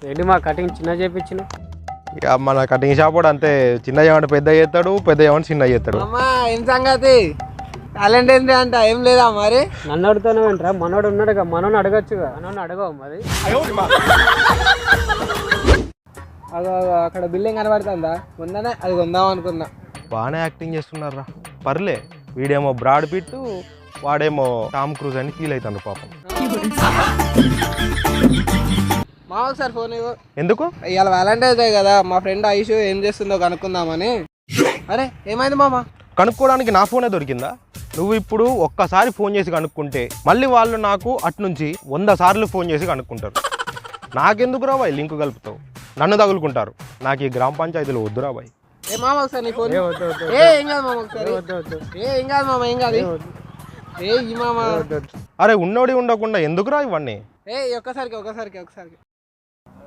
ఏంటి మా కటింగ్ చిన్న చేపించిన ఇక మన కటింగ్ షాప్ కూడా అంతే, చిన్న ఏమంటే పెద్ద చేస్తాడు, పెద్ద ఏమంటే చిన్న చేస్తాడు. అమ్మా ఏం సంగతి టాలెంట్ ఏంటి అంట ఏం లేదా మరి? నన్ను అడుగుతాను ఏంట్రా, మనోడు ఉన్నాడుగా, మనోని అడగచ్చుగా, మనోని అడగవు మరి. అదో అక్కడ బిల్డింగ్ కనబడుతుందా, ఉందనే అది కొందాం అనుకున్నా. బాగానే యాక్టింగ్ చేస్తున్నారా, పర్లే. వీడేమో బ్రాడ్ పిట్, వాడేమో టామ్ క్రూజ్ అని ఫీల్ అవుతాడు పాపం. మా ఒకసారి ఫోన్ ఇవ్వు. ఎందుకు? ఇవాళ వ్యాలంటైన్స్ డే కదా, మా ఫ్రెండ్ ఐషు ఏం చేస్తుందో కనుక్కుందామని. అరే ఏమైంది మామ? కనుక్కోవడానికి నా ఫోనే దొరికిందా? నువ్వు ఇప్పుడు ఒక్కసారి ఫోన్ చేసి కనుక్కుంటే మళ్ళీ వాళ్ళు నాకు అట్నుంచి 100 సార్లు ఫోన్ చేసి కనుక్కుంటారు. నాకెందుకు రాబాయ్ లింక్ కలుపుతావు, నన్ను తగులుకుంటారు. నాకు ఈ గ్రామ పంచాయతీలో వద్దు రాబాయ్. ఏ మామ ఒకసారి నీ ఫోన్. ఏం కాదు మామ, ఒకసారి ఏం కాదు మామ, ఏం కాదు. ఏ ఈ మామ. అరే ఉన్నోడి ఉండకుండా ఎందుకురా ఇవన్నీ? ఏ ఒక్కసారికి.